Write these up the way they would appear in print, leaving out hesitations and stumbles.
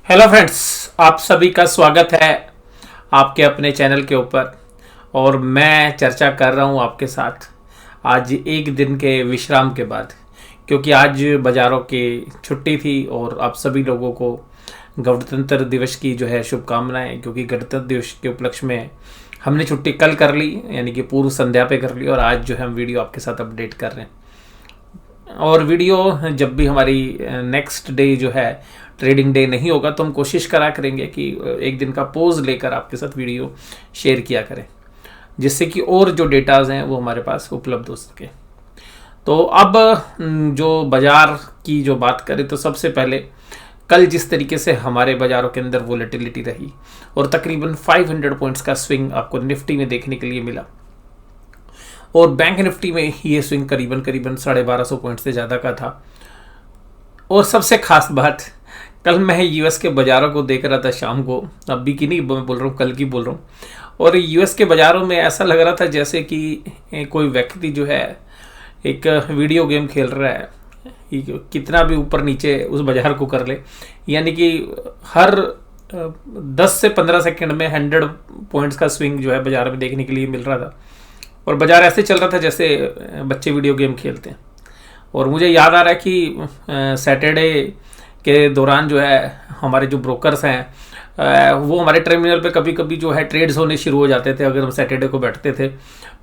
Hello friends, आप सभी का स्वागत है आपके अपने चैनल के ऊपर। और मैं चर्चा कर रहा हूं आपके साथ आज एक दिन के विश्राम के बाद, क्योंकि आज बाज़ारों की छुट्टी थी और आप सभी लोगों को गणतंत्र दिवस की जो है शुभकामनाएं। क्योंकि गणतंत्र दिवस के उपलक्ष्य में हमने छुट्टी कल कर ली, यानी कि पूर्व संध्या पे कर ली, और आज जो है हम वीडियो आपके साथ अपडेट कर रहे हैं। और वीडियो जब भी हमारी नेक्स्ट डे जो है ट्रेडिंग डे नहीं होगा तो हम कोशिश करा करेंगे कि एक दिन का पोज लेकर आपके साथ वीडियो शेयर किया करें, जिससे कि और जो डेटाज हैं वो हमारे पास उपलब्ध हो सके। तो अब जो बाज़ार की जो बात करें तो सबसे पहले कल जिस तरीके से हमारे बाज़ारों के अंदर वोलेटिलिटी रही और तकरीबन 500 पॉइंट्स का स्विंग आपको निफ्टी में देखने के लिए मिला, और बैंक निफ्टी में ये स्विंग करीबन 1250 पॉइंट से ज़्यादा का था। और सबसे खास बात, कल मैं यूएस के बाज़ारों को देख रहा था शाम को, अभी की नहीं मैं बोल रहा हूँ, कल की बोल रहा हूँ। और यूएस के बाज़ारों में ऐसा लग रहा था जैसे कि कोई व्यक्ति जो है एक वीडियो गेम खेल रहा है, कितना भी ऊपर नीचे उस बाज़ार को कर ले, यानी कि हर 10 से 15 सेकंड में 100 पॉइंट्स का स्विंग जो है बाज़ार में देखने के लिए मिल रहा था। और बाज़ार ऐसे चल रहा था जैसे बच्चे वीडियो गेम खेलते हैं। और मुझे याद आ रहा है कि सैटरडे के दौरान जो है हमारे जो ब्रोकर्स हैं वो हमारे टर्मिनल पे कभी कभी जो है ट्रेड्स होने शुरू हो जाते थे। अगर हम सैटरडे को बैठते थे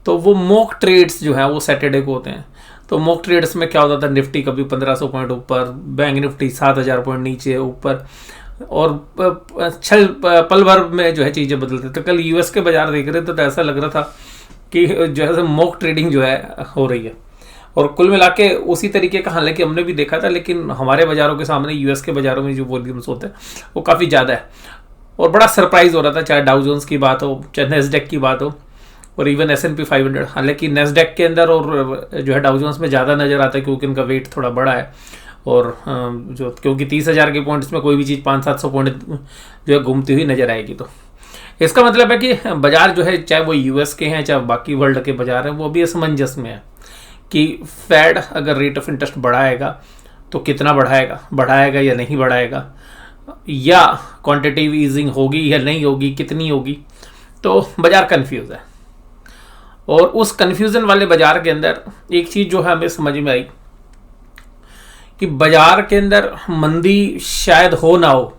तो वो मॉक ट्रेड्स जो हैं वो सैटरडे को होते हैं। तो मॉक ट्रेड्स में क्या होता था, निफ्टी कभी 1500 पॉइंट ऊपर, बैंक निफ्टी 7000 पॉइंट नीचे ऊपर, और पल भर में जो है चीज़ें बदलते थे। तो कल यूएस के बाज़ार देख रहे थे तो ऐसा लग रहा था कि जो है मॉक ट्रेडिंग जो है हो रही है। और कुल मिला के उसी तरीके का हालांकि हमने भी देखा था, लेकिन हमारे बाज़ारों के सामने यूएस के बाज़ारों में जो वॉल्यूम्स होते हैं वो काफ़ी ज़्यादा है। और बड़ा सरप्राइज हो रहा था, चाहे डाउ जोन्स की बात हो, चाहे नेस्डेक की बात हो, और इवन S&P 500। हालांकि नेस्डेक के अंदर और जो है डाउ जोन्स में ज़्यादा नज़र आता है क्योंकि उनका वेट थोड़ा बड़ा है। और जो क्योंकि 30,000 के पॉइंट्स में कोई भी चीज़ 500-700 पॉइंट जो है घूमती हुई नज़र आएगी। तो इसका मतलब है कि बाज़ार जो है, चाहे वो यूएस के हैं चाहे बाकी वर्ल्ड के बाज़ार हैं, वो भी असमंजस में है कि फेड अगर रेट ऑफ इंटरेस्ट बढ़ाएगा तो कितना बढ़ाएगा या नहीं बढ़ाएगा, या क्वांटिटेटिव ईजिंग होगी या नहीं होगी, कितनी होगी। तो बाज़ार कंफ्यूज है। और उस कंफ्यूजन वाले बाज़ार के अंदर एक चीज़ जो है हमें समझ में आई कि बाज़ार के अंदर मंदी शायद हो ना हो,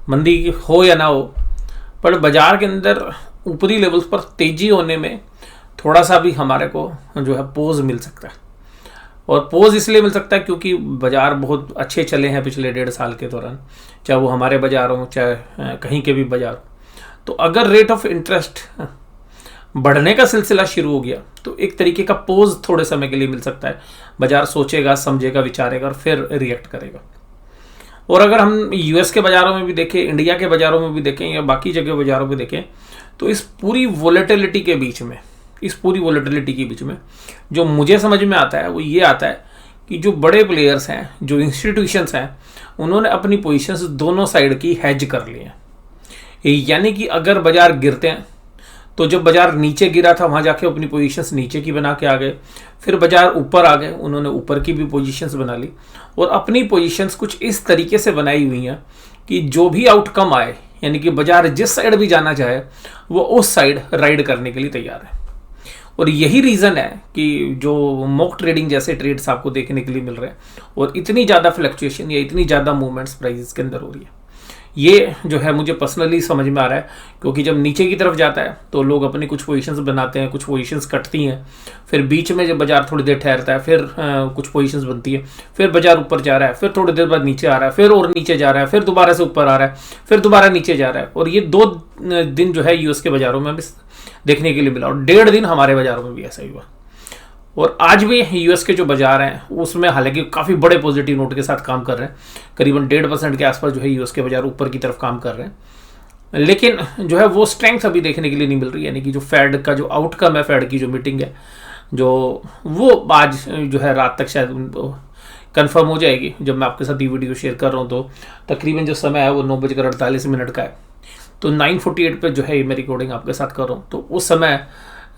मंदी हो या ना हो, पर बाज़ार के अंदर ऊपरी लेवल्स पर तेज़ी होने में थोड़ा सा भी हमारे को जो है पोज मिल सकता है। और पोज इसलिए मिल सकता है क्योंकि बाज़ार बहुत अच्छे चले हैं पिछले 1.5 साल के दौरान, चाहे वो हमारे बाज़ार हों चाहे कहीं के भी बाज़ार हो। तो अगर रेट ऑफ इंटरेस्ट बढ़ने का सिलसिला शुरू हो गया तो एक तरीके का पोज थोड़े समय के लिए मिल सकता है। बाज़ार सोचेगा, समझेगा, विचारेगा और फिर रिएक्ट करेगा। और अगर हम यूएस के बाज़ारों में भी देखें, इंडिया के बाज़ारों में भी देखें या बाकी जगह बाज़ारों में देखें, तो इस पूरी वोलेटिलिटी के बीच में जो मुझे समझ में आता है वो ये आता है कि जो बड़े प्लेयर्स हैं, जो इंस्टीट्यूशंस हैं, उन्होंने अपनी पोजीशंस दोनों साइड की हेज कर ली हैं। यानी कि अगर बाज़ार गिरते हैं तो जब बाज़ार नीचे गिरा था वहाँ जाके अपनी पोजीशंस नीचे की बना के आ गए, फिर बाज़ार ऊपर आ गए, उन्होंने ऊपर की भी पोजीशंस बना ली, और अपनी पोजीशंस कुछ इस तरीके से बनाई हुई हैं कि जो भी आउटकम आए, यानी कि बाज़ार जिस साइड भी जाना चाहे वो उस साइड राइड करने के लिए तैयार है। और यही रीज़न है कि जो मॉक ट्रेडिंग जैसे ट्रेड्स आपको देखने के लिए मिल रहे हैं और इतनी ज़्यादा फ्लक्चुएशन या इतनी ज़्यादा मूवमेंट्स प्राइसेस के अंदर हो रही है। ये जो है मुझे पर्सनली समझ में आ रहा है, क्योंकि जब नीचे की तरफ जाता है तो लोग अपनी कुछ पोजीशंस बनाते हैं, कुछ पोजीशंस कटती हैं, फिर बीच में जब बाज़ार थोड़ी देर ठहरता है फिर कुछ पोजीशंस बनती है, फिर बाज़ार ऊपर जा रहा है, फिर थोड़ी देर बाद नीचे आ रहा है, फिर और नीचे जा रहा है, फिर दोबारा से ऊपर आ रहा है, फिर दोबारा नीचे जा रहा है। और ये 2 दिन जो है यूएस के बाज़ारों में भी देखने के लिए मिला, और 1.5 दिन हमारे बाज़ारों में भी ऐसा ही हुआ। और आज भी यूएस के जो बाज़ार हैं उसमें हालांकि काफ़ी बड़े पॉजिटिव नोट के साथ काम कर रहे हैं, करीबन 1.5% के आसपास जो है यूएस के बाज़ार ऊपर की तरफ काम कर रहे हैं। लेकिन जो है वो स्ट्रेंथ अभी देखने के लिए नहीं मिल रही, यानी कि जो फेड का जो आउटकम है, फेड की जो मीटिंग है, जो वो आज जो है रात तक शायद कंफर्म हो जाएगी। जब मैं आपके साथ ये वीडियो शेयर कर रहा हूँ तो तकरीबन जो समय है वो 9:48 का है। तो 9:48 पे जो है मैं रिकॉर्डिंग आपके साथ कर रहा हूँ, तो उस समय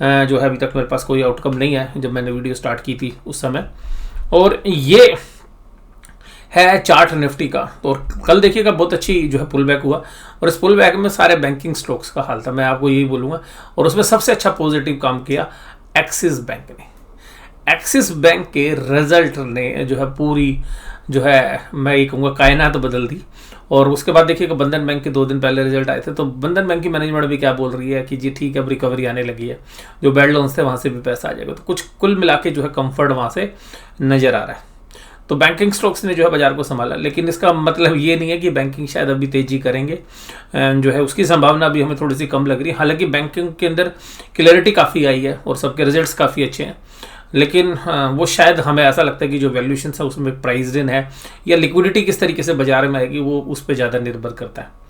जो है अभी तक मेरे पास कोई आउटकम नहीं है जब मैंने वीडियो स्टार्ट की थी उस समय। और ये है चार्ट निफ्टी का। तो कल देखिएगा बहुत अच्छी जो है पुल बैक हुआ, और इस पुल बैक में सारे बैंकिंग स्टॉक्स का हाल था, मैं आपको यही बोलूँगा। और उसमें सबसे अच्छा पॉजिटिव काम किया एक्सिस बैंक ने। एक्सिस बैंक के रिजल्ट ने जो है पूरी जो है मैं ये कहूँगा कायनात बदल दी। और उसके बाद देखिएगा बंधन बैंक के 2 दिन पहले रिजल्ट आए थे, तो बंधन बैंक की मैनेजमेंट भी क्या बोल रही है कि जी ठीक है, अब रिकवरी आने लगी है, जो बैड लोन्स थे वहाँ से भी पैसा आ जाएगा। तो कुछ कुल मिला के जो है कंफर्ट वहाँ से नज़र आ रहा है। तो बैंकिंग स्टॉक्स ने जो है बाजार को संभाला, लेकिन इसका मतलब ये नहीं है कि बैंकिंग शायद अभी तेजी करेंगे, जो है उसकी संभावना भी हमें थोड़ी सी कम लग रही है। हालांकि बैंकिंग के अंदर क्लैरिटी काफ़ी आई है और सबके रिजल्ट्स काफ़ी अच्छे हैं, लेकिन वो शायद हमें ऐसा लगता है कि जो वैल्यूएशन है उसमें प्राइस्ड इन है, या लिक्विडिटी किस तरीके से बाजार में आएगी वो उस पर ज़्यादा निर्भर करता है।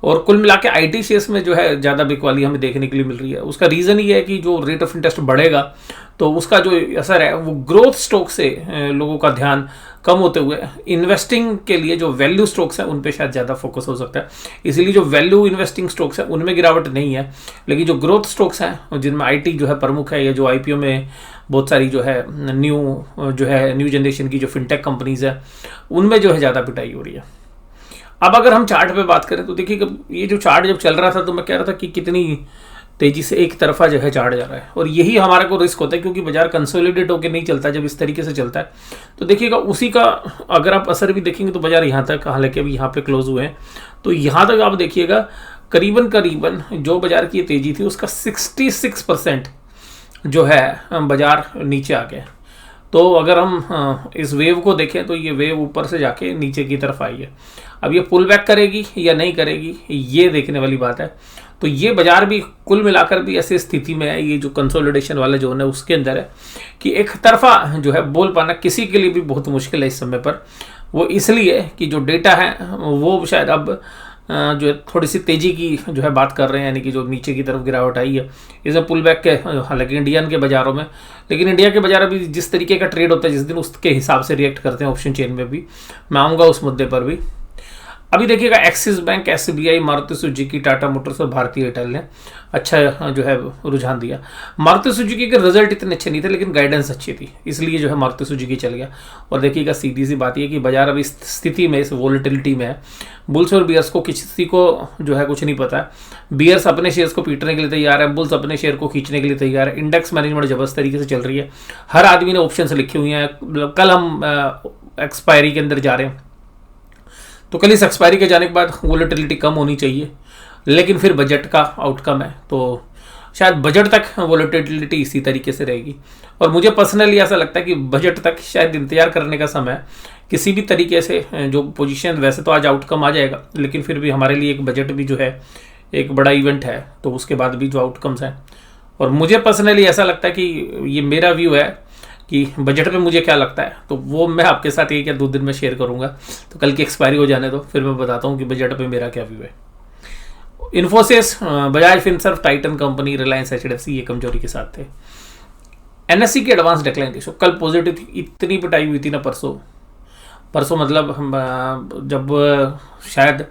और कुल मिला के आईटी शेयर्स में जो है ज़्यादा बिकवाली हमें देखने के लिए मिल रही है। उसका रीज़न ये है कि जो रेट ऑफ इंटरेस्ट बढ़ेगा तो उसका जो असर है वो ग्रोथ स्टॉक से लोगों का ध्यान कम होते हुए इन्वेस्टिंग के लिए जो वैल्यू स्टॉक्स हैं उन पे शायद ज़्यादा फोकस हो सकता है। इसीलिए जो वैल्यू इन्वेस्टिंग स्टॉक्स हैं उनमें गिरावट नहीं है, लेकिन जो ग्रोथ स्टॉक्स हैं जिनमें आईटी जो है प्रमुख है, या जो आईपीओ में बहुत सारी जो है न्यू जनरेशन की जो फिनटेक कंपनीज है उनमें जो है ज़्यादा पिटाई हो रही है। अब अगर हम चार्ट पे बात करें तो देखिए ये जो चार्ट जब चल रहा था तो मैं कह रहा था कि कितनी तेजी से एक तरफा जो है चार्ट जा रहा है, और यही हमारे को रिस्क होता है क्योंकि बाजार कंसोलिडेट होकर नहीं चलता। जब इस तरीके से चलता है तो देखिएगा उसी का अगर आप असर भी देखेंगे तो बाजार यहाँ तक, हालांकि अभी यहाँ पे क्लोज हुए हैं, तो यहाँ तक आप देखिएगा करीबन जो बाजार की तेजी थी उसका 66% जो है बाजार नीचे आ गया। तो अगर हम इस वेव को देखें तो ये वेव ऊपर से जाके नीचे की तरफ आई है। अब ये पुल बैक करेगी या नहीं करेगी ये देखने वाली बात है। तो ये बाजार भी कुल मिलाकर भी ऐसी स्थिति में है, ये जो कंसोलिडेशन वाला जोन है उसके अंदर है कि एक तरफा जो है बोल पाना किसी के लिए भी बहुत मुश्किल है इस समय पर। वो इसलिए कि जो डेटा है वो शायद अब जो है थोड़ी सी तेजी की जो है बात कर रहे हैं, यानी कि जो नीचे की तरफ गिरावट आई है इसमें पुल बैक के, हालांकि इंडियन के बाजारों में, लेकिन इंडिया के बाजार अभी जिस तरीके का ट्रेड होता है जिस दिन उसके हिसाब से रिएक्ट करते हैं ऑप्शन चेन में भी। मैं आऊँगा उस मुद्दे पर भी। अभी देखिएगा axis bank, SBI, Maruti Suzuki, Tata Motors और भारतीय एयरटेल ने अच्छा जो है रुझान दिया। मारुति सुजुकी के रिजल्ट इतने अच्छे नहीं थे लेकिन गाइडेंस अच्छी थी, इसलिए जो है मारुति सुजुकी चल गया। और देखिएगा सीधी सी बात यह कि बाजार अभी इस स्थिति में, इस वॉलेटिलिटी में है। बुल्स और बियर्स को किसी को जो है कुछ नहीं पता है। बियर्स अपने शेयर्स को पीटने के लिए तैयार है, बुल्स अपने शेयर को खींचने के लिए तैयार है। इंडेक्स मैनेजमेंट जबरदस्त तरीके से चल रही है, हर आदमी ने ऑप्शन लिखी हुई हैं। कल हम एक्सपायरी के अंदर जा रहे हैं, तो कल इस एक्सपायरी के जाने के बाद वोलेटिलिटी कम होनी चाहिए, लेकिन फिर बजट का आउटकम है तो शायद बजट तक वोलेटिलिटी इसी तरीके से रहेगी। और मुझे पर्सनली ऐसा लगता है कि बजट तक शायद इंतजार करने का समय है किसी भी तरीके से। जो पोजीशन वैसे तो आज आउटकम आ जाएगा, लेकिन फिर भी हमारे लिए एक बजट भी जो है एक बड़ा इवेंट है, तो उसके बाद भी जो आउटकम्स हैं। और मुझे पर्सनली ऐसा लगता है कि ये मेरा व्यू है कि बजट पे मुझे क्या लगता है, तो वो मैं आपके साथ एक या 2 दिन में शेयर करूंगा। तो कल की एक्सपायरी हो जाने दो, फिर मैं बताता हूँ कि बजट पे मेरा क्या व्यू है। Infosys, Bajaj Finserv, Titan company, Reliance, HDFC ये कमजोरी के साथ थे। एनएससी की एडवांस डिक्लाइन थी, कल पॉजिटिव थी। इतनी पिटाई हुई थी ना परसों मतलब जब शायद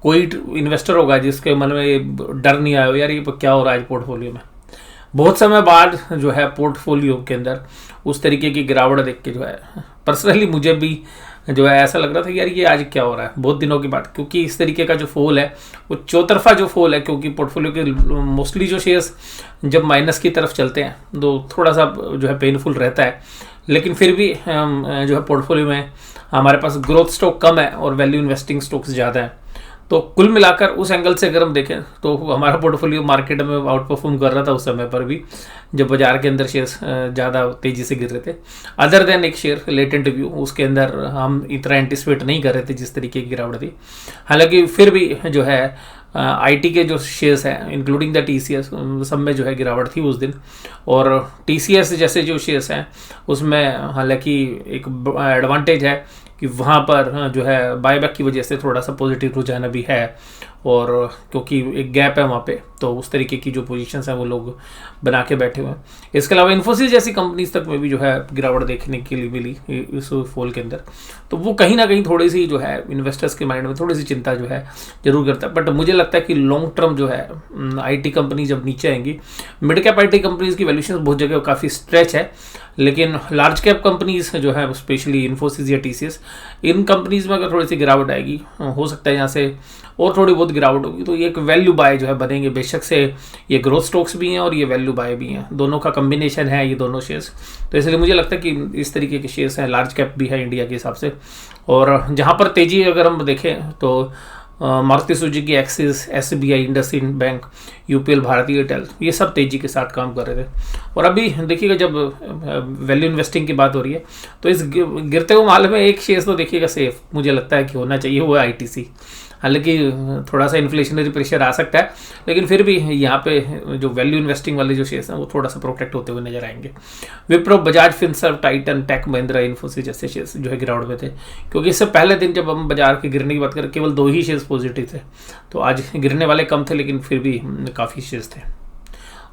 कोई इन्वेस्टर होगा जिसके मन में डर नहीं आया यार ये क्या हो रहा है पोर्टफोलियो में। बहुत समय बाद जो है पोर्टफोलियो के अंदर उस तरीके की गिरावट देख के जो है पर्सनली मुझे भी जो है ऐसा लग रहा था यार ये आज क्या हो रहा है बहुत दिनों के बाद, क्योंकि इस तरीके का जो फॉल है वो चौतरफा जो फॉल है, क्योंकि पोर्टफोलियो के मोस्टली जो शेयर्स जब माइनस की तरफ चलते हैं तो थोड़ा सा जो है पेनफुल रहता है। लेकिन फिर भी जो है पोर्टफोलियो में हमारे पास ग्रोथ स्टॉक कम है और वैल्यू इन्वेस्टिंग स्टॉक्स ज़्यादा है। तो कुल मिलाकर उस एंगल से अगर हम देखें तो हमारा पोर्टफोलियो मार्केट में आउट परफॉर्म कर रहा था उस समय पर भी जब बाजार के अंदर शेयर्स ज़्यादा तेज़ी से गिर रहे थे। अदर देन एक शेयर लेटेंट व्यू, उसके अंदर हम इतना एंटिसिपेट नहीं कर रहे थे जिस तरीके की गिरावट थी। हालांकि फिर भी जो है आईटी के जो शेयर्स हैं इंक्लूडिंग द टीसीएस सब में जो है गिरावट थी उस दिन। और टीसीएस जैसे जो शेयर्स हैं उसमें हालांकि एक एडवांटेज है कि वहाँ पर जो है बायबैक की वजह से थोड़ा सा पॉजिटिव रुझान भी है और क्योंकि एक गैप है वहाँ पे, तो उस तरीके की जो पोजीशंस हैं वो लोग बना के बैठे हुए हैं। इसके अलावा इन्फोसिस जैसी कंपनीज तक में भी जो है गिरावट देखने के लिए मिली इस फॉल के अंदर, तो वो कहीं ना कहीं थोड़ी सी जो है इन्वेस्टर्स के माइंड में थोड़ी सी चिंता जो है जरूर करता है। बट मुझे लगता है कि लॉन्ग टर्म जो है IT कंपनी जब नीचे आएंगी, मिड कैप IT कंपनीज की वैल्यूशन बहुत जगह काफ़ी स्ट्रेच है, लेकिन लार्ज कैप कंपनीज जो है स्पेशली इन्फोसिस या TCS, इन कंपनीज में अगर थोड़ी सी गिरावट आएगी, हो सकता है यहाँ से और थोड़ी बहुत गिरावट होगी, तो ये एक वैल्यू बाय जो है बनेंगे। बेशक से ये ग्रोथ स्टॉक्स भी हैं और ये वैल्यू बाय भी हैं, दोनों का कम्बिनेशन है ये दोनों शेयर्स। तो इसलिए मुझे लगता है कि इस तरीके के शेयर्स हैं, लार्ज कैप भी है इंडिया के हिसाब से। और जहाँ पर तेजी अगर हम देखें तो Maruti Suzuki, axis, SBI, IndusInd bank, UPL, भारतीय एयरटेल, ये सब तेजी के साथ काम कर रहे थे। और अभी देखिएगा जब वैल्यू इन्वेस्टिंग की बात हो रही है, तो इस गिरते हुए माल में एक शेयर तो देखिएगा सेफ मुझे लगता है कि होना चाहिए, वो है ITC। हालांकि थोड़ा सा इन्फ्लेशनरी प्रेशर आ सकता है, लेकिन फिर भी यहाँ पे जो वैल्यू इन्वेस्टिंग वाले जो शेयर्स हैं वो थोड़ा सा प्रोटेक्ट होते हुए नजर आएंगे। विप्रो, बजाज फिनसर्व, टाइटन, टेक महिंद्रा, इन्फोसिस जैसे शेयर्स जो है गिरावट में थे, क्योंकि इससे पहले दिन जब हम बाजार के गिरने की बात करें केवल 2 ही शेयर्स पॉजिटिव थे, तो आज गिरने वाले कम थे लेकिन फिर भी काफ़ी शेयर्स थे।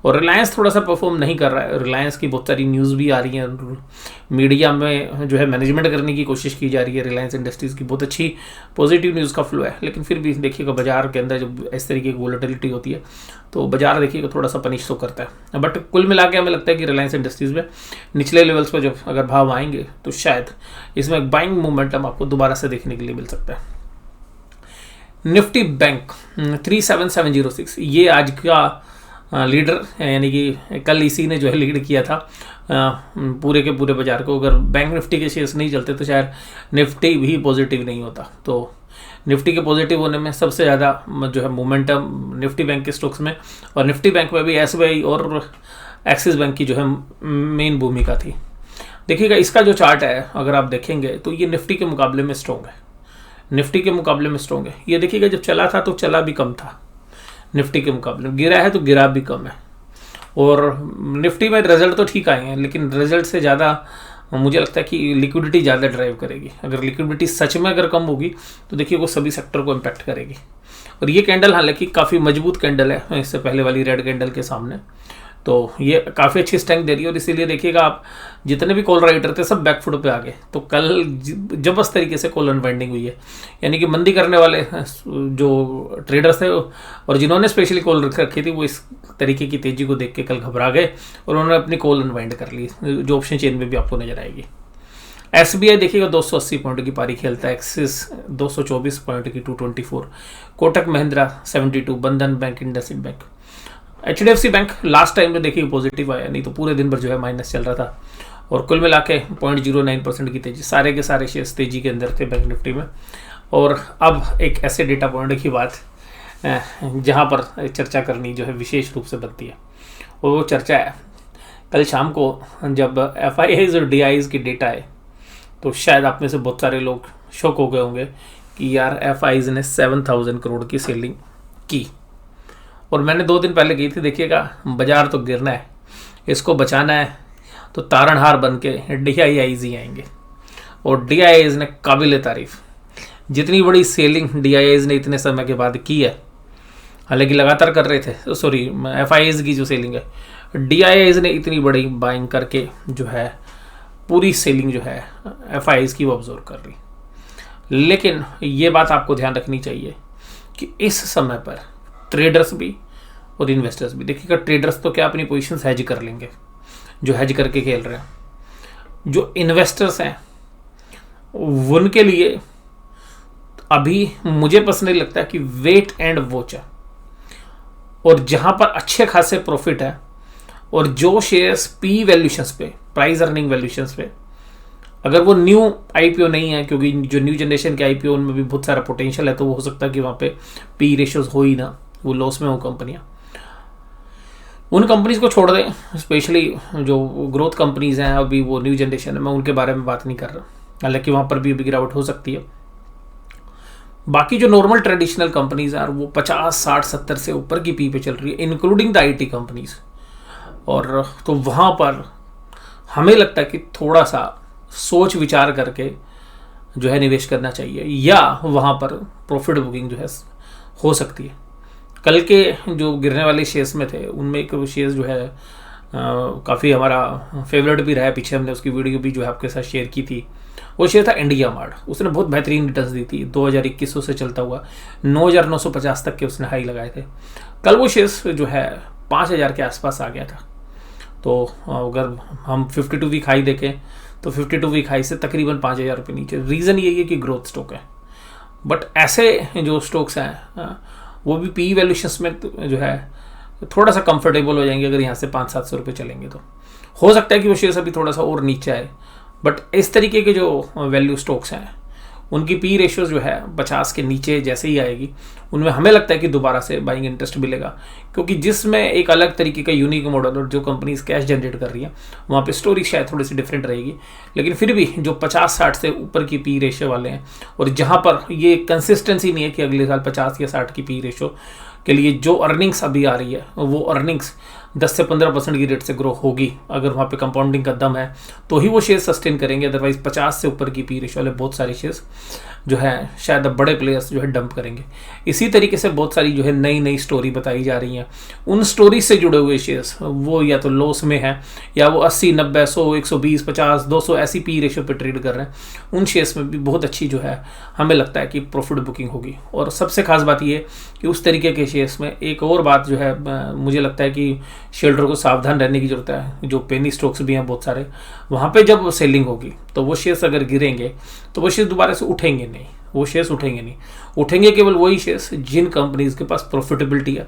और रिलायंस थोड़ा सा परफॉर्म नहीं कर रहा है। रिलायंस की बहुत सारी न्यूज़ भी आ रही हैं, मीडिया में जो है मैनेजमेंट करने की कोशिश की जा रही है। रिलायंस इंडस्ट्रीज़ की बहुत अच्छी पॉजिटिव न्यूज़ का फ्लो है, लेकिन फिर भी देखिएगा बाजार के अंदर जब इस तरीके की वोलेटिलिटी होती है तो बाजार देखिएगा थोड़ा सा पनिश तो करता है। बट कुल मिला के हमें लगता है कि रिलायंस इंडस्ट्रीज़ में निचले लेवल्स पर जब अगर भाव आएंगे तो शायद इसमें एक बाइंग मोमेंटम आपको दोबारा से देखने के लिए मिल सकता है। निफ्टी बैंक 37706, ये आज का लीडर है, यानी कि कल इसी ने जो है लीड किया था पूरे के पूरे बाजार को। अगर बैंक निफ्टी के शेयर्स नहीं चलते तो शायद निफ्टी भी पॉजिटिव नहीं होता। तो निफ्टी के पॉजिटिव होने में सबसे ज़्यादा जो है मोमेंटम निफ्टी बैंक के स्टॉक्स में, और निफ्टी बैंक में भी SBI और एक्सिस बैंक की जो है मेन भूमिका थी। देखिएगा इसका जो चार्ट है अगर आप देखेंगे तो ये निफ्टी के मुकाबले में स्ट्रॉन्ग है, निफ्टी के मुकाबले में स्ट्रॉन्ग है। ये देखिएगा जब चला था तो चला भी कम था निफ्टी के मुकाबले, गिरा है तो गिरा भी कम है। और निफ्टी में रिजल्ट तो ठीक आए हैं, लेकिन रिजल्ट से ज़्यादा मुझे लगता है कि लिक्विडिटी ज़्यादा ड्राइव करेगी। अगर लिक्विडिटी सच में अगर कम होगी तो देखिए वो सभी सेक्टर को इम्पैक्ट करेगी। और ये कैंडल हालांकि काफ़ी मजबूत कैंडल है इससे पहले वाली रेड कैंडल के सामने, तो ये काफ़ी अच्छी स्ट्रेंथ दे रही है। और इसीलिए देखिएगा आप जितने भी कॉल राइटर थे सब बैकफुट पे आ गए। तो कल जबरदस्त तरीके से कॉल अनवाइंडिंग हुई है, यानी कि मंदी करने वाले जो ट्रेडर्स थे और जिन्होंने स्पेशली कॉल रखी थी वो इस तरीके की तेजी को देख के कल घबरा गए और उन्होंने अपनी कॉल अनवाइंड कर ली, जो ऑप्शन चेन में भी आपको नजर आएगी। SBI देखिएगा 280 पॉइंट की पारी खेलता है, एक्सिस 224 पॉइंट की 224, कोटक महिंद्रा 72, बंधन bank, IndusInd bank, HDFC bank last time में देखिए पॉजिटिव आया, नहीं तो पूरे दिन भर जो है माइनस चल रहा था। और कुल मिला के 0.09% की तेजी, सारे के सारे शेयर्स तेजी के अंदर थे बैंक निफ्टी में। और अब एक ऐसे डेटा पॉइंट की बात जहां पर चर्चा करनी जो है विशेष रूप से बनती है, और वो चर्चा है कल शाम को जब FIIs और DIIs की डेटा है, तो शायद आप में से बहुत सारे लोग शॉक हो गए होंगे कि यार FIIs ने 7000 करोड़ की सेलिंग की। और मैंने 2 दिन पहले की थी, देखिएगा बाजार तो गिरना है, इसको बचाना है तो तारणहार बन के DIIs ही आएंगे। और DIIs ने काबिल तारीफ, जितनी बड़ी सेलिंग DIIs ने इतने समय के बाद की है, हालांकि लगातार कर रहे थे, सॉरी FIIs की जो सेलिंग है, DIIs ने इतनी बड़ी बाइंग करके जो है पूरी सेलिंग जो है FIIs की वो ऑब्जर्व कर रही। लेकिन ये बात आपको ध्यान रखनी चाहिए कि इस समय पर ट्रेडर्स भी और इन्वेस्टर्स भी, देखिएगा ट्रेडर्स तो क्या अपनी पोजीशंस हेज कर लेंगे, जो हेज करके खेल रहे हैं। जो इन्वेस्टर्स हैं उनके लिए अभी मुझे पर्सनली लगता है कि वेट एंड वॉच है। और जहां पर अच्छे खासे प्रॉफिट है और जो शेयर्स P वैल्यूशंस पे, प्राइस अर्निंग वैल्यूशंस पे, अगर वो न्यू IPO नहीं है, क्योंकि जो न्यू जनरेशन के IPO उनमें भी बहुत सारा पोटेंशियल है, तो वो हो सकता है कि वहाँ पे P रेशियोज हो ही ना, वो लॉस में हो कंपनियाँ, उन कंपनीज को छोड़ दें। स्पेशली जो ग्रोथ कंपनीज हैं अभी वो न्यू जनरेशन है, मैं उनके बारे में बात नहीं कर रहा, हालांकि वहाँ पर भी अभी गिरावट हो सकती है। बाकी जो नॉर्मल ट्रेडिशनल कंपनीज हैं वो 50, 60, 70 से ऊपर की P पे चल रही है, इंक्लूडिंग द IT कंपनीज। और तो वहाँ पर हमें लगता है कि थोड़ा सा सोच विचार करके जो है निवेश करना चाहिए, या वहाँ पर प्रॉफिट बुकिंग जो है हो सकती है। कल के जो गिरने वाले शेयर्स में थे उनमें एक शेयर्स जो है काफ़ी हमारा फेवरेट भी रहा है, पीछे हमने उसकी वीडियो भी जो है आपके साथ शेयर की थी। वो शेयर था इंडिया मार्ट। उसने बहुत बेहतरीन रिटर्न्स दी थी, 2021 से चलता हुआ 9,950 तक के उसने हाई लगाए थे। कल वो शेयर्स जो है 5,000 के आसपास आ गया था। तो अगर हम 52 वीक हाई देखें तो 52 वीक हाई से तकरीबन 5,000 रुपये नीचे। रीज़न यही है कि ग्रोथ स्टॉक है, बट ऐसे जो स्टॉक्स हैं वो भी पी वैल्यूशंस में जो है थोड़ा सा कंफर्टेबल हो जाएंगे अगर यहाँ से 500-700 रुपये चलेंगे। तो हो सकता है कि वो शेयर्स अभी थोड़ा सा और नीचे आए, बट इस तरीके के जो वैल्यू स्टॉक्स हैं उनकी पी रेशियोज जो है 50 के नीचे जैसे ही आएगी, उनमें हमें लगता है कि दोबारा से बाइंग इंटरेस्ट मिलेगा, क्योंकि जिसमें एक अलग तरीके का यूनिक मॉडल और जो कंपनीज कैश जनरेट कर रही है वहाँ पे स्टोरी शायद थोड़ी सी डिफरेंट रहेगी। लेकिन फिर भी जो 50-60 से ऊपर की पी रेशियो वाले हैं और जहाँ पर ये कंसिस्टेंसी नहीं है कि अगले साल 50 या 60 की पी रेशियो के लिए जो अर्निंग्स अभी आ रही है वो अर्निंग्स 10 से 15% की रेट से ग्रो होगी, अगर वहाँ पे कंपाउंडिंग का दम है तो ही वो शेयर सस्टेन करेंगे। अदरवाइज 50 से ऊपर की पी रेशियो वाले बहुत सारे शेयर्स जो है शायद अब बड़े प्लेयर्स जो है डंप करेंगे। इसी तरीके से बहुत सारी जो है नई नई स्टोरी बताई जा रही हैं, उन स्टोरी से जुड़े हुए शेयर्स वो या तो लॉस में है या वो 80, 90, 100, 120, 50, 200 ऐसी पी रेशियो पे ट्रेड कर रहे हैं। उन शेयर्स में भी बहुत अच्छी जो है हमें लगता है कि प्रॉफिट बुकिंग होगी। और सबसे खास बात ये कि उस तरीके के शेयर्स में एक और बात जो है मुझे लगता है कि शेयरहोल्डर को सावधान रहने की जरूरत है। जो पेनी स्टॉक्स भी हैं बहुत सारे, वहाँ पे जब सेलिंग होगी तो वो शेयर्स अगर गिरेंगे तो वो शेयर्स दोबारा से उठेंगे नहीं, वो शेयर्स उठेंगे नहीं। उठेंगे केवल वही शेयर्स जिन कंपनीज के पास प्रॉफिटेबिलिटी है,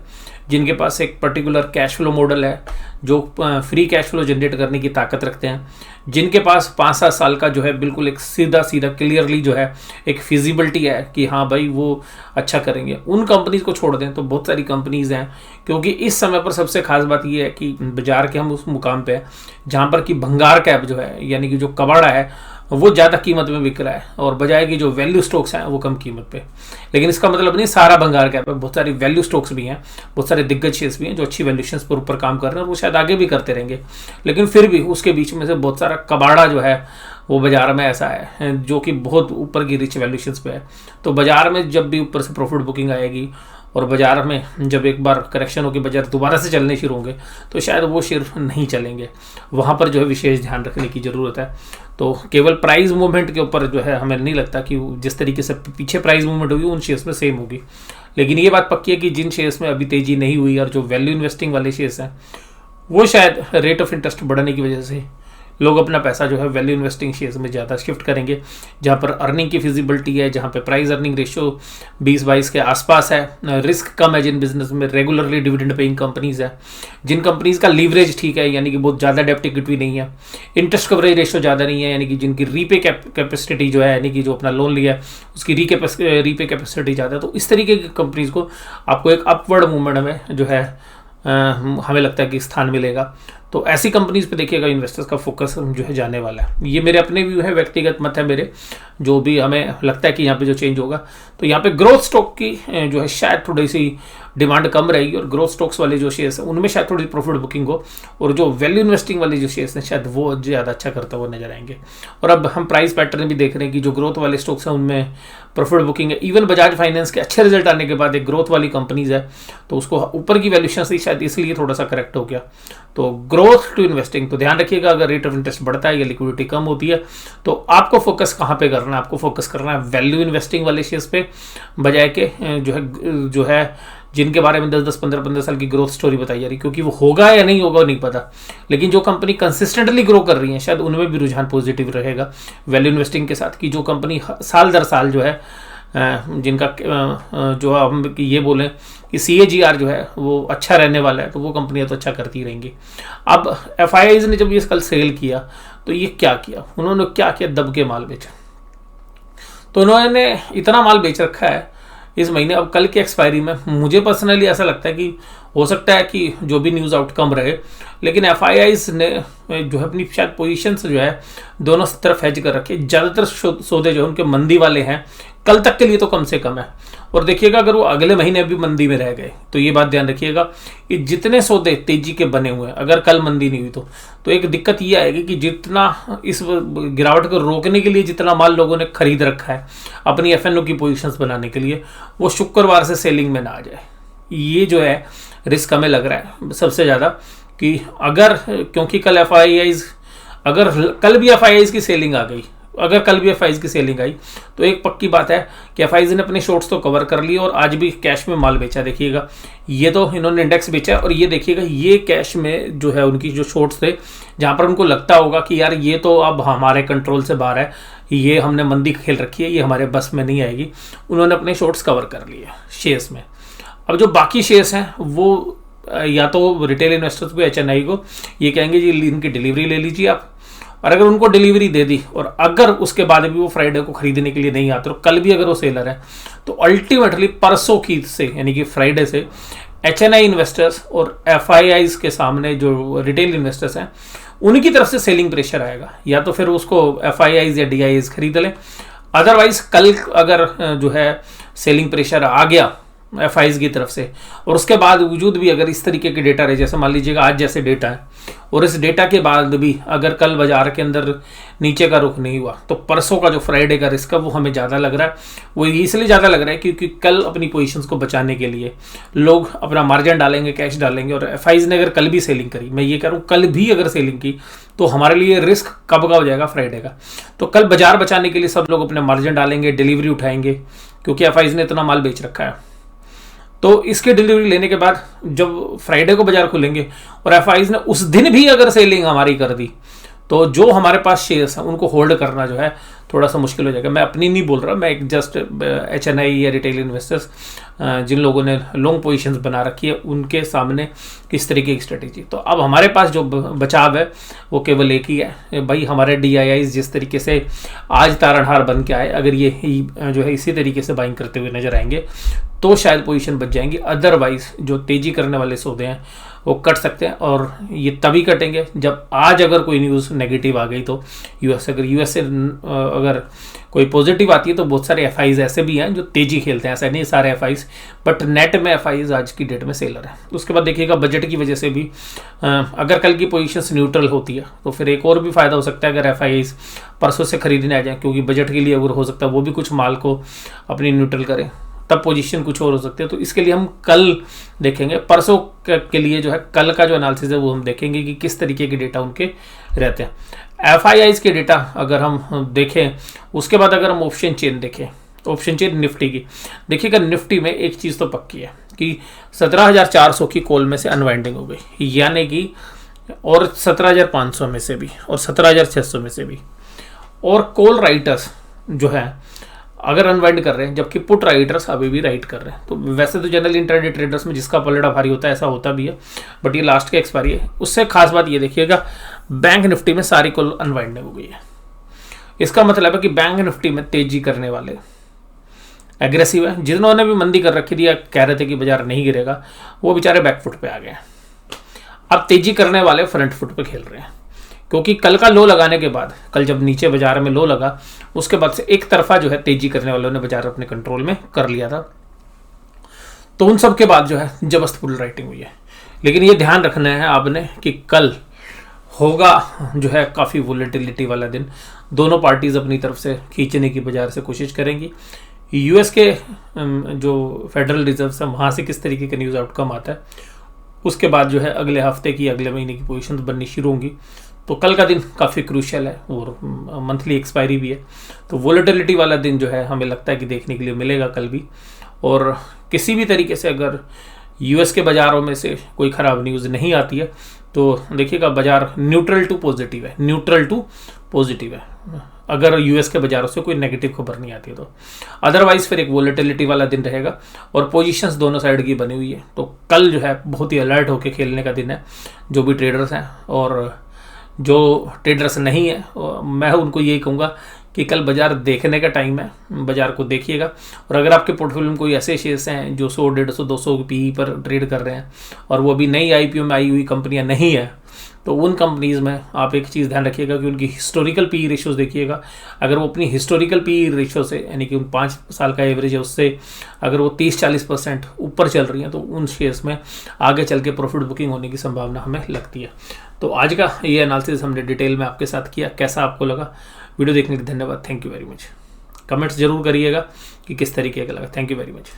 जिनके पास एक पर्टिकुलर कैश फ्लो मॉडल है, जो फ्री कैश फ्लो जनरेट करने की ताकत रखते हैं, जिनके पास 5-7 साल का जो है बिल्कुल एक सीधा सीधा क्लियरली जो है एक फिजिबिलिटी है कि हाँ भाई वो अच्छा करेंगे। उन कंपनीज को छोड़ दें तो बहुत सारी कंपनीज हैं, क्योंकि इस समय पर सबसे खास बात ये है कि बाजार के हम उस मुकाम पे हैं जहाँ पर कि भंगार कैप जो है यानी कि जो कबाड़ा है वो ज़्यादा कीमत में बिक रहा है और बजाय कि जो वैल्यू स्टॉक्स हैं वो कम कीमत पे। लेकिन इसका मतलब नहीं सारा भंगार कैप है, बहुत सारी वैल्यू स्टॉक्स भी हैं, बहुत सारे दिग्गज शेयर्स भी हैं जो अच्छी वैल्यूशंस पर ऊपर काम कर रहे हैं और वो शायद आगे भी करते रहेंगे। लेकिन फिर भी उसके बीच में से बहुत सारा कबाड़ा जो है वो बाजार में ऐसा है जो कि बहुत ऊपर की रिच वैल्यूशंस पे है। तो बाजार में जब भी ऊपर से प्रॉफिट बुकिंग आएगी और बाजार में जब एक बार करेक्शन होकर बाजार दोबारा से चलने शुरू होंगे तो शायद वो शेयर नहीं चलेंगे। वहाँ पर जो है विशेष ध्यान रखने की ज़रूरत है। तो केवल प्राइस मूवमेंट के ऊपर जो है हमें नहीं लगता कि जिस तरीके से पीछे प्राइस मूवमेंट होगी उन शेयर्स में सेम होगी। लेकिन ये बात पक्की है कि जिन शेयर्स में अभी तेज़ी नहीं हुई और जो वैल्यू इन्वेस्टिंग वाले शेयर्स हैं वो शायद रेट ऑफ इंटरेस्ट बढ़ने की वजह से लोग अपना पैसा जो है वैल्यू इन्वेस्टिंग शेयर्स में ज़्यादा शिफ्ट करेंगे, जहाँ पर अर्निंग की फिजिबिलिटी है, जहाँ पे प्राइस अर्निंग रेशियो 20-22 के आसपास है, रिस्क कम है, जिन बिजनेस में रेगुलरली डिविडेंड पेइंग कंपनीज है, जिन कंपनीज का लीवरेज ठीक है यानी कि बहुत ज़्यादा डेप्ट इक्विटी नहीं है, इंटरेस्ट कवरेज रेशियो ज़्यादा नहीं है यानी कि जिनकी रीपे कैपेसिटी जो है यानी कि जो अपना लोन लिया है उसकी रीपे कैपेसिटी ज़्यादा है। तो इस तरीके की कंपनीज को आपको एक अपवर्ड मूवमेंट में जो है हमें लगता है कि स्थान मिलेगा। तो ऐसी कंपनीज पे देखिएगा इन्वेस्टर्स का फोकस जो है जाने वाला है। ये मेरे अपने व्यू है, व्यक्तिगत मत है मेरे, जो भी हमें लगता है कि यहाँ पे जो चेंज होगा तो यहाँ पे ग्रोथ स्टॉक की जो है शायद थोड़ी सी डिमांड कम रहेगी और ग्रोथ स्टॉक्स वाले जो शेयर्स हैं उनमें शायद थोड़ी प्रॉफिट बुकिंग हो और जो वैल्यू इन्वेस्टिंग वाले जो शेयर्स हैं शायद वो ज़्यादा अच्छा करता हुआ नजर आएंगे। और अब हम प्राइस पैटर्न भी देख रहे हैं कि जो ग्रोथ वाले स्टॉक्स हैं उनमें प्रॉफिट बुकिंग है। इवन बजाज फाइनेंस के अच्छे रिजल्ट आने के बाद एक ग्रोथ वाली कंपनीज है तो उसको ऊपर की वैल्यूशन से शायद इसलिए थोड़ा सा करेक्ट हो गया। तो ग्रोथ टू इन्वेस्टिंग तो ध्यान रखिएगा, अगर रेट ऑफ इंटरेस्ट बढ़ता है या लिक्विडिटी कम होती है तो आपको फोकस कहाँ पे करना है, आपको फोकस करना है वैल्यू इन्वेस्टिंग वाले शेयर्स पे, बजाय के जो है जिनके बारे में 10-10, 15-15 साल की ग्रोथ स्टोरी बताई जा रही, क्योंकि वो होगा या नहीं होगा नहीं पता। लेकिन जो कंपनी कंसिस्टेंटली ग्रो कर रही है शायद उनमें भी रुझान पॉजिटिव रहेगा वैल्यू इन्वेस्टिंग के साथ, कि जो कंपनी साल दर साल जो है जिनका जो हम ये बोलें कि CAGR जो है वो अच्छा रहने वाला है तो वो कंपनियां तो अच्छा करती रहेंगी। अब FIIs ने जब ये कल सेल किया तो ये क्या किया, उन्होंने क्या किया, दब के माल बेचा। तो उन्होंने इतना माल बेच रखा है इस महीने, अब कल की एक्सपायरी में मुझे पर्सनली ऐसा लगता है कि हो सकता है कि जो भी न्यूज़ आउटकम रहे, लेकिन एफआईआईज ने जो है अपनी शायद पोजीशन जो है दोनों तरफ हेज कर रखे। ज़्यादातर सौदे जो है उनके मंदी वाले हैं, कल तक के लिए तो कम से कम है। और देखिएगा अगर वो अगले महीने भी मंदी में रह गए तो ये बात ध्यान रखिएगा कि जितने सौदे तेजी के बने हुए हैं, अगर कल मंदी नहीं हुई तो एक दिक्कत ये आएगी कि जितना इस गिरावट को रोकने के लिए जितना माल लोगों ने खरीद रखा है अपनी एफएनओ की पोजीशंस बनाने के लिए, वो शुक्रवार से सेलिंग में ना आ जाए। ये जो है रिस्क हमें लग रहा है सबसे ज़्यादा कि अगर, क्योंकि कल एफआईआईज, अगर कल भी एफआईआईज की सेलिंग आ गई, अगर कल भी एफआईआईज की सेलिंग आई तो एक पक्की बात है कि एफआईआईज ने अपने शॉर्ट्स तो कवर कर लिए और आज भी कैश में माल बेचा। देखिएगा ये तो इन्होंने इंडेक्स बेचा और ये देखिएगा ये कैश में जो है उनकी जो शॉर्ट्स थे, जहाँ पर उनको लगता होगा कि यार ये तो अब हमारे कंट्रोल से बाहर है, ये हमने मंदी खेल रखी है, ये हमारे बस में नहीं आएगी, उन्होंने अपने शॉर्ट्स कवर कर लिए शेयर्स में। अब जो बाकी शेयर्स हैं वो या तो रिटेल इन्वेस्टर्स को, एचएनआई को ये कहेंगे जी इनकी डिलीवरी ले लीजिए आप, और अगर उनको डिलीवरी दे दी और अगर उसके बाद भी वो फ्राइडे को खरीदने के लिए नहीं आते और कल भी अगर वो सेलर है, तो अल्टीमेटली परसों की से यानी कि फ्राइडे से एचएनआई इन्वेस्टर्स और एफआईआईज के सामने जो रिटेल इन्वेस्टर्स हैं उनकी तरफ से सेलिंग प्रेशर आएगा। या तो फिर उसको एफआईआईज या डीआईआईज खरीद लें, अदरवाइज कल अगर जो है सेलिंग प्रेशर आ गया एफआईआईज की तरफ से और उसके बाद वजूद भी अगर इस तरीके के डेटा रहे, जैसे मान लीजिएगा आज जैसे डेटा है और इस डेटा के बाद भी अगर कल बाजार के अंदर नीचे का रुख नहीं हुआ, तो परसों का जो फ्राइडे का रिस्क है वो हमें ज़्यादा लग रहा है। वो इसलिए ज़्यादा लग रहा है क्योंकि कल अपनी पोजीशंस को बचाने के लिए लोग अपना मार्जिन डालेंगे, कैश डालेंगे, और एफआईआईज ने अगर कल भी सेलिंग करी, मैं ये कह रहा हूँ कल भी अगर सेलिंग की, तो हमारे लिए रिस्क कब का हो जाएगा, फ्राइडे का। तो कल बाजार बचाने के लिए सब लोग अपने मार्जिन डालेंगे, डिलीवरी उठाएंगे, क्योंकि एफआईआईज ने इतना माल बेच रखा है। तो इसके डिलीवरी लेने के बाद जब फ्राइडे को बाजार खुलेंगे और एफआईआईज ने उस दिन भी अगर सेलिंग हमारी कर दी, तो जो हमारे पास शेयर्स हैं उनको होल्ड करना जो है थोड़ा सा मुश्किल हो जाएगा। मैं अपनी नहीं बोल रहा, मैं एक जस्ट एचएनआई या रिटेल इन्वेस्टर्स जिन लोगों ने लॉन्ग पोजीशंस बना रखी है उनके सामने किस तरीके की स्ट्रेटेजी। तो अब हमारे पास जो बचाव है वो केवल एक ही है भाई, हमारे डीआईआईज जिस तरीके से आज तारणहार बन के आए, अगर ये जो है इसी तरीके से बाइंग करते हुए नजर आएंगे तो शायद पोजीशन बच जाएंगी। अदरवाइज जो तेजी करने वाले सौदे हैं वो कट सकते हैं, और ये तभी कटेंगे जब आज अगर कोई न्यूज़ नेगेटिव आ गई तो यूएस से अगर कोई पॉजिटिव आती है तो बहुत सारे एफआईआईज ऐसे भी हैं जो तेजी खेलते हैं, ऐसा नहीं सारे एफआईआईज, बट नेट में एफआईआईज आज की डेट में सेलर है। उसके बाद देखिएगा बजट की वजह से भी अगर कल की पोजीशंस न्यूट्रल होती है तो फिर एक और भी फायदा हो सकता है अगर एफआईआईज परसों से खरीदने आ जाए, क्योंकि बजट के लिए अगर हो सकता है वो भी कुछ माल को अपनी न्यूट्रल करें, तब पोजीशन कुछ और हो सकती है। तो इसके लिए हम कल देखेंगे, परसों के लिए जो है कल का जो एनालिसिस है वो हम देखेंगे कि किस तरीके के डेटा उनके रहते हैं। एफआईआईज के डेटा अगर हम देखें, उसके बाद अगर हम ऑप्शन चेन देखें, ऑप्शन चेन निफ्टी की, देखिएगा निफ्टी में एक चीज़ तो पक्की है कि 17,400 की कॉल में से अनवाइंडिंग हो गई, यानी कि और 17,500 में से भी और 17,600 में से भी, और कॉल राइटर्स जो है अगर अनवाइंड कर रहे हैं, जबकि पुट राइटर्स अभी भी राइट कर रहे हैं। तो वैसे तो जनरल इंट्राडे ट्रेडर्स में जिसका पलड़ा भारी होता है ऐसा होता भी है, बट ये लास्ट की एक्सपायरी है। उससे खास बात ये देखिएगा बैंक निफ्टी में सारी कॉल अनवाइंडिंग हो गई है। इसका मतलब है कि बैंक निफ्टी में तेजी करने वाले एग्रेसिव है, जिन्होंने भी मंदी कर रखी थी या कह रहे थे कि बाजार नहीं गिरेगा, वो बेचारे बैकफुट पे आ गए। अब तेजी करने वाले फ्रंट फुट पे खेल रहे हैं, क्योंकि कल का लो लगाने के बाद, कल जब नीचे बाजार में लो लगा उसके बाद से एक तरफा जो है तेजी करने वालों ने बाजार अपने कंट्रोल में कर लिया था। तो उन सब के बाद जो है जबरदस्त बुल राइटिंग हुई है। लेकिन ये ध्यान रखना है आपने कि कल होगा जो है काफ़ी वोलेटिलिटी वाला दिन, दोनों पार्टीज अपनी तरफ से खींचने की बाजार से कोशिश करेंगी। यूएस के जो फेडरल रिजर्व है वहाँ से किस तरीके का न्यूज़ आउटकम आता है, उसके बाद जो है अगले हफ्ते की अगले महीने की पोजीशन बननी शुरू होंगी। तो कल का दिन काफ़ी क्रूशियल है और मंथली एक्सपायरी भी है, तो वोलेटिलिटी वाला दिन जो है हमें लगता है कि देखने के लिए मिलेगा कल भी। और किसी भी तरीके से अगर यूएस के बाज़ारों में से कोई ख़राब न्यूज़ नहीं आती है तो देखिएगा बाज़ार न्यूट्रल टू पॉजिटिव है, न्यूट्रल टू पॉजिटिव है, अगर यूएस के बाज़ारों से कोई नेगेटिव खबर नहीं आती है तो। अदरवाइज फिर एक वोलेटिलिटी वाला दिन रहेगा और पोजीशंस दोनों साइड की बनी हुई है। तो कल जो है बहुत ही अलर्ट होकर खेलने का दिन है जो भी ट्रेडर्स हैं, और जो ट्रेडर्स नहीं है मैं उनको यही कहूँगा कि कल बाजार देखने का टाइम है, बाजार को देखिएगा। और अगर आपके पोर्टफोलियो में कोई ऐसे शेयर्स हैं जो 100, 150, 200 पीई पर ट्रेड कर रहे हैं और वो अभी नई आईपीओ में आई हुई कंपनियां नहीं है, तो उन कंपनीज़ में आप एक चीज़ ध्यान रखिएगा कि उनकी हिस्टोरिकल पी रेशियोज देखिएगा। अगर वो अपनी हिस्टोरिकल पी रेशियो से, यानी कि 5 साल का एवरेज है, उससे अगर वो 30-40% ऊपर चल रही हैं, तो उन शेयर्स में आगे चल के प्रॉफिट बुकिंग होने की संभावना हमें लगती है। तो आज का ये एनालिसिस हमने डिटेल में आपके साथ किया। कैसा आपको लगा? वीडियो देखने के लिए धन्यवाद। Thank you very much. Comments जरूर करिएगा कि किस तरीके का लगा। Thank you very much.